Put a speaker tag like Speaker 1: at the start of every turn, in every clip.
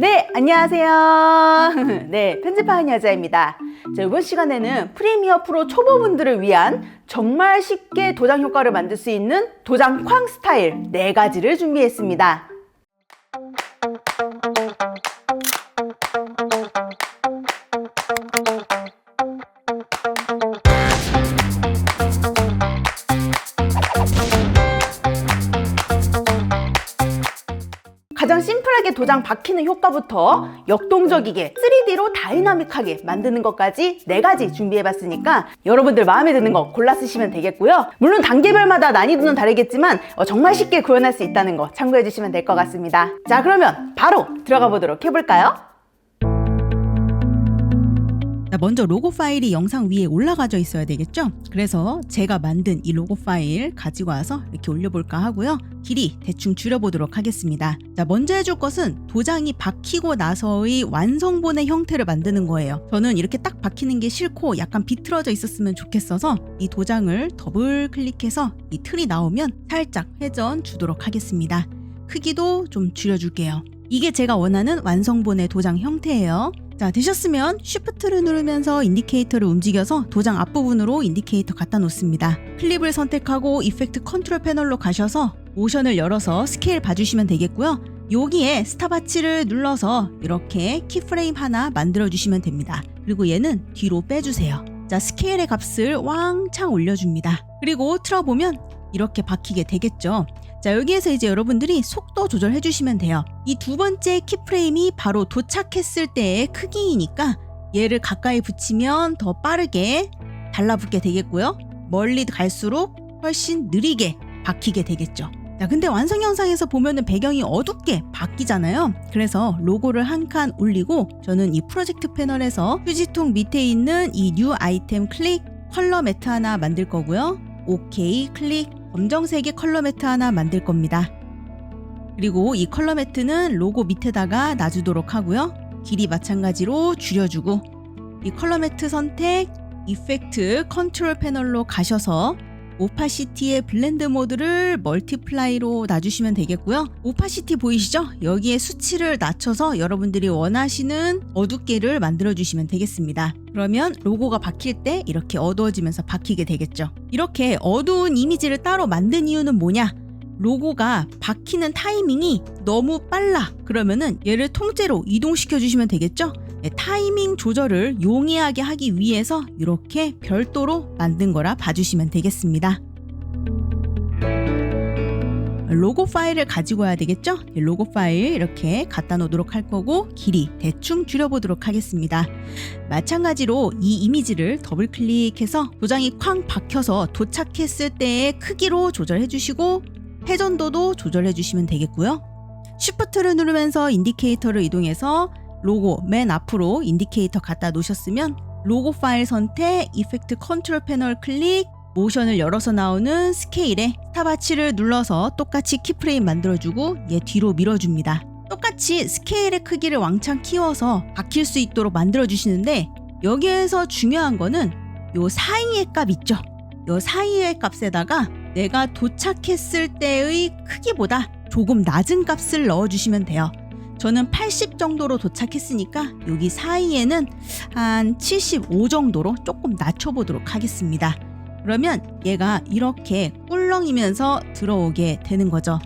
Speaker 1: 네, 안녕하세요. 네, 편집하는 여자입니다. 자, 이번 시간에는 프리미어 프로 초보분들을 위한 정말 쉽게 도장 효과를 만들 수 있는 도장 쾅 스타일 4가지를 준비했습니다. 가장 심플하게 도장 박히는 효과부터 역동적이게 3D로 다이나믹하게 만드는 것까지 4가지 준비해봤으니까 여러분들 마음에 드는 거 골라 쓰시면 되겠고요. 물론 단계별마다 난이도는 다르겠지만 정말 쉽게 구현할 수 있다는 거 참고해 주시면 될 것 같습니다. 자, 그러면 바로 들어가 보도록 해볼까요?
Speaker 2: 먼저 로고 파일이 영상 위에 올라가져 있어야 되겠죠? 그래서 제가 만든 이 로고 파일 가지고 와서 이렇게 올려볼까 하고요. 길이 대충 줄여보도록 하겠습니다. 자, 먼저 해줄 것은 도장이 박히고 나서의 완성본의 형태를 만드는 거예요. 저는 이렇게 딱 박히는 게 싫고 약간 비틀어져 있었으면 좋겠어서 이 도장을 더블 클릭해서 이 틀이 나오면 살짝 회전 주도록 하겠습니다. 크기도 좀 줄여줄게요. 이게 제가 원하는 완성본의 도장 형태예요. 자, 되셨으면 Shift를 누르면서 인디케이터를 움직여서 도장 앞부분으로 인디케이터 갖다 놓습니다. 클립을 선택하고 이펙트 컨트롤 패널로 가셔서 모션을 열어서 스케일 봐주시면 되겠고요. 여기에 스탑와치를 눌러서 이렇게 키프레임 하나 만들어 주시면 됩니다. 그리고 얘는 뒤로 빼주세요. 자, 스케일의 값을 왕창 올려줍니다. 그리고 틀어보면 이렇게 박히게 되겠죠. 자, 여기에서 이제 여러분들이 속도 조절해 주시면 돼요. 이 두 번째 키프레임이 바로 도착했을 때의 크기이니까 얘를 가까이 붙이면 더 빠르게 달라붙게 되겠고요. 멀리 갈수록 훨씬 느리게 박히게 되겠죠. 자, 근데 완성 영상에서 보면은 배경이 어둡게 바뀌잖아요. 그래서 로고를 한 칸 올리고 저는 이 프로젝트 패널에서 휴지통 밑에 있는 이 뉴 아이템 클릭 컬러 매트 하나 만들 거고요. 오케이 클릭 검정색의 컬러 매트 하나 만들 겁니다. 그리고 이 컬러 매트는 로고 밑에다가 놔주도록 하고요. 길이 마찬가지로 줄여주고 이 컬러 매트 선택 이펙트 컨트롤 패널로 가셔서 오파시티의 블렌드 모드를 멀티플라이로 놔주시면 되겠고요. 오파시티 보이시죠? 여기에 수치를 낮춰서 여러분들이 원하시는 어둡게를 만들어 주시면 되겠습니다. 그러면 로고가 박힐 때 이렇게 어두워지면서 박히게 되겠죠. 이렇게 어두운 이미지를 따로 만든 이유는 뭐냐? 로고가 박히는 타이밍이 너무 빨라. 그러면은 얘를 통째로 이동시켜 주시면 되겠죠? 타이밍 조절을 용이하게 하기 위해서 이렇게 별도로 만든 거라 봐주시면 되겠습니다. 로고 파일을 가지고 와야 되겠죠? 로고 파일 이렇게 갖다 놓도록 할 거고 길이 대충 줄여보도록 하겠습니다. 마찬가지로 이 이미지를 더블 클릭해서 도장이 쾅 박혀서 도착했을 때의 크기로 조절해 주시고 회전도도 조절해 주시면 되겠고요. Shift를 누르면서 인디케이터를 이동해서 로고 맨 앞으로 인디케이터 갖다 놓으셨으면 로고 파일 선택, 이펙트 컨트롤 패널 클릭, 모션을 열어서 나오는 스케일에 스탑와치를 눌러서 똑같이 키프레임 만들어주고 얘 뒤로 밀어줍니다. 똑같이 스케일의 크기를 왕창 키워서 박힐 수 있도록 만들어주시는데 여기에서 중요한 거는 요 사이의 값 있죠? 요 사이의 값에다가 내가 도착했을 때의 크기보다 조금 낮은 값을 넣어주시면 돼요. 저는 80 정도로 도착했으니까 여기 사이에는 한 75 정도로 조금 낮춰보도록 하겠습니다. 그러면 얘가 이렇게 꿀렁이면서 들어오게 되는 거죠.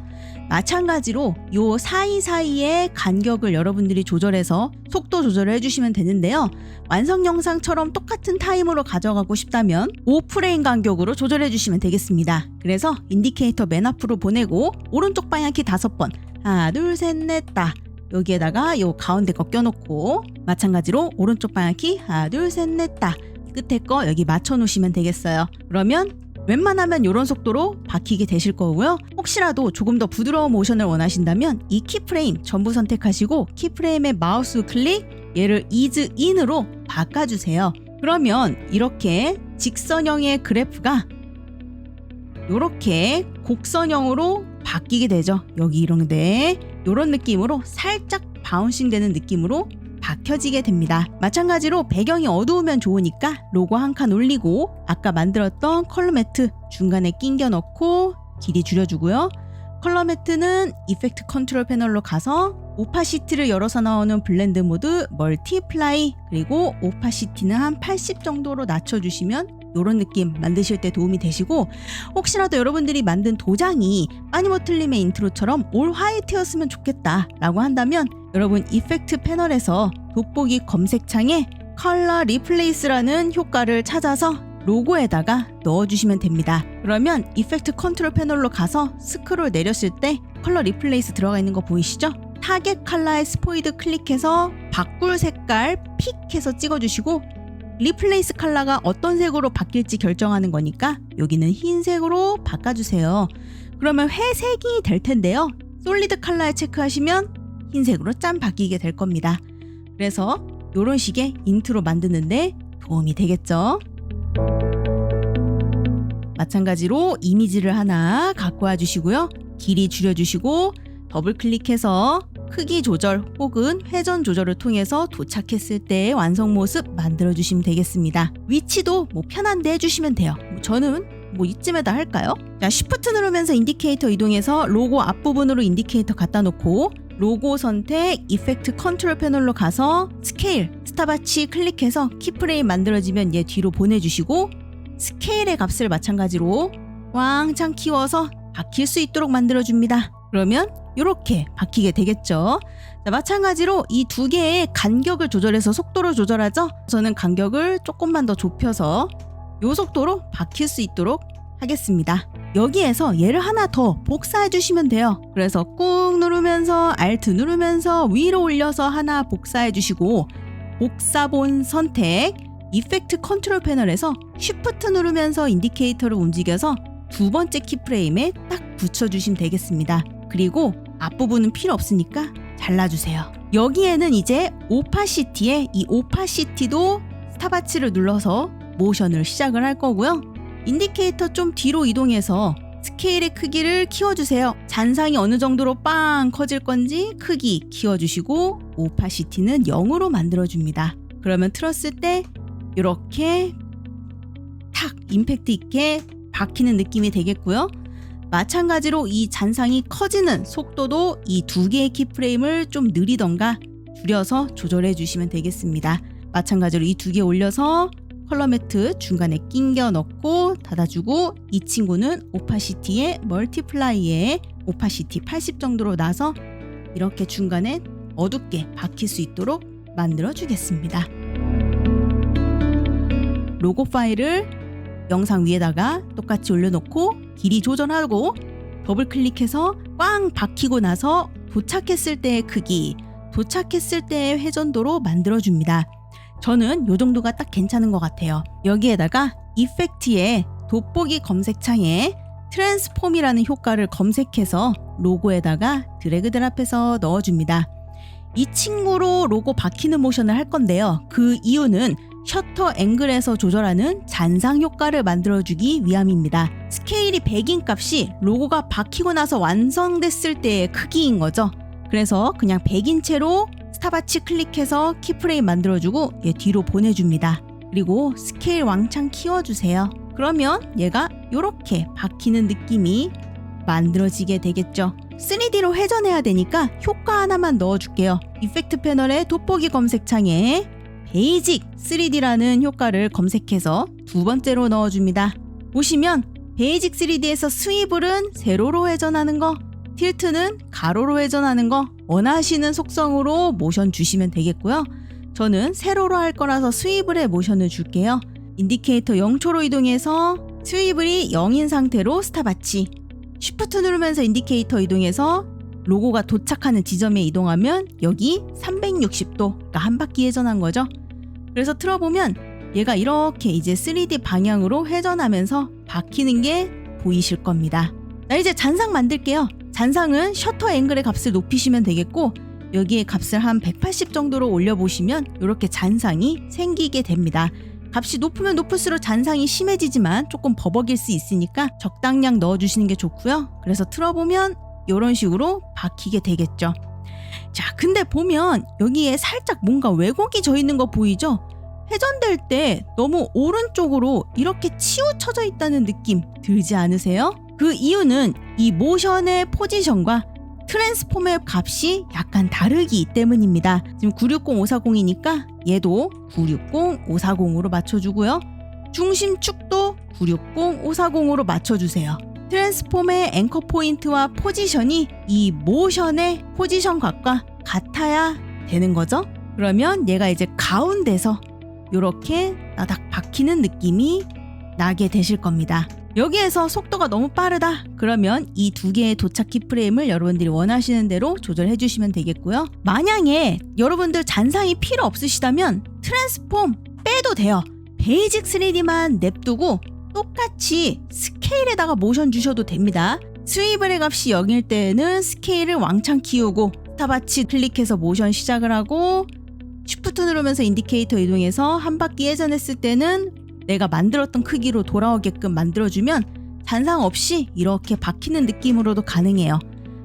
Speaker 2: 마찬가지로 요 사이사이의 간격을 여러분들이 조절해서 속도 조절을 해주시면 되는데요. 완성 영상처럼 똑같은 타임으로 가져가고 싶다면 5프레임 간격으로 조절해 주시면 되겠습니다. 그래서 인디케이터 맨 앞으로 보내고 오른쪽 방향키 5번 하나 둘 셋 넷 다 여기에다가 요 가운데 거 껴놓고 마찬가지로 오른쪽 방향키 하나 둘 셋 넷 다 끝에 거 여기 맞춰 놓으시면 되겠어요. 그러면 웬만하면 이런 속도로 박히게 되실 거고요. 혹시라도 조금 더 부드러운 모션을 원하신다면 이 키프레임 전부 선택하시고 키프레임의 마우스 클릭 얘를 이즈 인으로 바꿔주세요. 그러면 이렇게 직선형의 그래프가 이렇게 곡선형으로 바뀌게 되죠. 여기 이런데 이런 느낌으로 살짝 바운싱 되는 느낌으로 박혀지게 됩니다. 마찬가지로 배경이 어두우면 좋으니까 로고 한 칸 올리고 아까 만들었던 컬러 매트 중간에 끼겨 넣고 길이 줄여주고요. 컬러 매트는 이펙트 컨트롤 패널로 가서 오파시티를 열어서 나오는 블렌드 모드, 멀티플라이, 그리고 오파시티는 한 80 정도로 낮춰주시면 이런 느낌 만드실 때 도움이 되시고, 혹시라도 여러분들이 만든 도장이 빠니모틀님의 인트로처럼 올 화이트였으면 좋겠다 라고 한다면 여러분 이펙트 패널에서 돋보기 검색창에 컬러 리플레이스라는 효과를 찾아서 로고에다가 넣어주시면 됩니다. 그러면 이펙트 컨트롤 패널로 가서 스크롤 내렸을 때 컬러 리플레이스 들어가 있는 거 보이시죠? 타겟 컬러의 스포이드 클릭해서 바꿀 색깔 픽해서 찍어주시고, 리플레이스 컬러가 어떤 색으로 바뀔지 결정하는 거니까 여기는 흰색으로 바꿔주세요. 그러면 회색이 될 텐데요. 솔리드 컬러에 체크하시면 흰색으로 짠 바뀌게 될 겁니다. 그래서 이런 식의 인트로 만드는데 도움이 되겠죠? 마찬가지로 이미지를 하나 갖고 와주시고요. 길이 줄여주시고 더블 클릭해서 크기 조절 혹은 회전 조절을 통해서 도착했을 때의 완성 모습 만들어주시면 되겠습니다. 위치도 편한데 해주시면 돼요. 저는 이쯤에다 할까요? 자, Shift 누르면서 인디케이터 이동해서 로고 앞부분으로 인디케이터 갖다 놓고 로고 선택, 이펙트 컨트롤 패널로 가서 스케일, 스탑워치 클릭해서 키프레임 만들어지면 얘 뒤로 보내주시고, 스케일의 값을 마찬가지로 왕창 키워서 바뀔 수 있도록 만들어줍니다. 그러면 이렇게 바뀌게 되겠죠. 자, 마찬가지로 이 두 개의 간격을 조절해서 속도를 조절하죠. 저는 간격을 조금만 더 좁혀서 이 속도로 바뀔 수 있도록 하겠습니다. 여기에서 얘를 하나 더 복사해 주시면 돼요. 그래서 꾹 누르면서 Alt 누르면서 위로 올려서 하나 복사해 주시고, 복사본 선택, 이펙트 컨트롤 패널에서 Shift 누르면서 인디케이터를 움직여서 두 번째 키프레임에 딱 붙여주시면 되겠습니다. 그리고 앞부분은 필요 없으니까 잘라주세요. 여기에는 이제 오파시티에 이 오파시티도 스탑워치를 눌러서 모션을 시작을 할 거고요. 인디케이터 좀 뒤로 이동해서 스케일의 크기를 키워주세요. 잔상이 어느 정도로 빵 커질 건지 크기 키워주시고 오파시티는 0으로 만들어줍니다. 그러면 틀었을 때 이렇게 탁 임팩트 있게 박히는 느낌이 되겠고요. 마찬가지로 이 잔상이 커지는 속도도 이 두 개의 키프레임을 좀 느리던가 줄여서 조절해 주시면 되겠습니다. 마찬가지로 이 두 개 올려서 컬러 매트 중간에 끼겨 넣고 닫아주고, 이 친구는 오파시티에 멀티플라이에 오파시티 80 정도로 놔서 이렇게 중간에 어둡게 박힐 수 있도록 만들어 주겠습니다. 로고 파일을 영상 위에다가 똑같이 올려놓고 길이 조절하고 더블 클릭해서 꽝 박히고 나서 도착했을 때의 크기, 도착했을 때의 회전도로 만들어줍니다. 저는 이 정도가 딱 괜찮은 것 같아요. 여기에다가 이펙트에 돋보기 검색창에 트랜스폼이라는 효과를 검색해서 로고에다가 드래그 드랍해서 넣어줍니다. 이 친구로 로고 박히는 모션을 할 건데요. 그 이유는 셔터 앵글에서 조절하는 잔상 효과를 만들어주기 위함입니다. 스케일이 100인 값이 로고가 박히고 나서 완성됐을 때의 크기인 거죠. 그래서 그냥 100인 채로 스탑워치 클릭해서 키프레임 만들어주고 얘 뒤로 보내줍니다. 그리고 스케일 왕창 키워주세요. 그러면 얘가 이렇게 박히는 느낌이 만들어지게 되겠죠. 3D로 회전해야 되니까 효과 하나만 넣어줄게요. 이펙트 패널의 돋보기 검색창에 베이직 3D라는 효과를 검색해서 두 번째로 넣어줍니다. 보시면 베이직 3D에서 스위블은 세로로 회전하는 거, 틸트는 가로로 회전하는 거 원하시는 속성으로 모션 주시면 되겠고요. 저는 세로로 할 거라서 스위블에 모션을 줄게요. 인디케이터 0초로 이동해서 스위블이 0인 상태로 스탑워치, 쉬프트 누르면서 인디케이터 이동해서 로고가 도착하는 지점에 이동하면 여기 360도, 그러니까 한 바퀴 회전한 거죠. 그래서 틀어보면 얘가 이렇게 이제 3D 방향으로 회전하면서 박히는 게 보이실 겁니다. 자, 이제 잔상 만들게요. 잔상은 셔터 앵글의 값을 높이시면 되겠고, 여기에 값을 한 180 정도로 올려보시면 이렇게 잔상이 생기게 됩니다. 값이 높으면 높을수록 잔상이 심해지지만 조금 버벅일 수 있으니까 적당량 넣어주시는 게 좋고요. 그래서 틀어보면 이런 식으로 박히게 되겠죠. 자, 근데 보면 여기에 살짝 뭔가 왜곡이 져 있는 거 보이죠? 회전될 때 너무 오른쪽으로 이렇게 치우쳐져 있다는 느낌 들지 않으세요? 그 이유는 이 모션의 포지션과 트랜스폼의 값이 약간 다르기 때문입니다. 지금 960540이니까 얘도 960540으로 맞춰주고요. 중심축도 960540으로 맞춰주세요. 트랜스폼의 앵커 포인트와 포지션이 이 모션의 포지션 값과 같아야 되는 거죠. 그러면 얘가 이제 가운데서 이렇게 나닥 박히는 느낌이 나게 되실 겁니다. 여기에서 속도가 너무 빠르다 그러면 이 두 개의 도착 키프레임을 여러분들이 원하시는 대로 조절해 주시면 되겠고요. 만약에 여러분들 잔상이 필요 없으시다면 트랜스폼 빼도 돼요. 베이직 3D만 냅두고 똑같이 스케일에다가 모션 주셔도 됩니다. 스위블의 값이 0일 때는 스케일을 왕창 키우고 스탑워치 클릭해서 모션 시작을 하고 쉬프트 누르면서 인디케이터 이동해서 한 바퀴 회전했을 때는 내가 만들었던 크기로 돌아오게끔 만들어주면 잔상 없이 이렇게 박히는 느낌으로도 가능해요.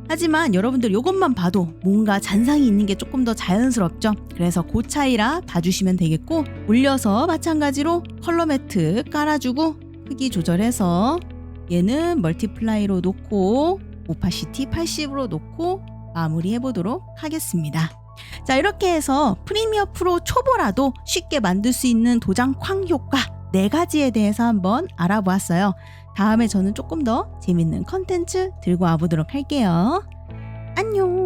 Speaker 2: 하지만 여러분들 이것만 봐도 뭔가 잔상이 있는 게 조금 더 자연스럽죠. 그래서 그 차이라 봐주시면 되겠고 올려서 마찬가지로 컬러 매트 깔아주고 크기 조절해서 얘는 멀티플라이로 놓고 오파시티 80으로 놓고 마무리해 보도록 하겠습니다. 자, 이렇게 해서 프리미어 프로 초보라도 쉽게 만들 수 있는 도장 框 효과 4가지에 대해서 한번 알아보았어요. 다음에 저는 조금 더 재밌는 컨텐츠 들고 와보도록 할게요. 안녕!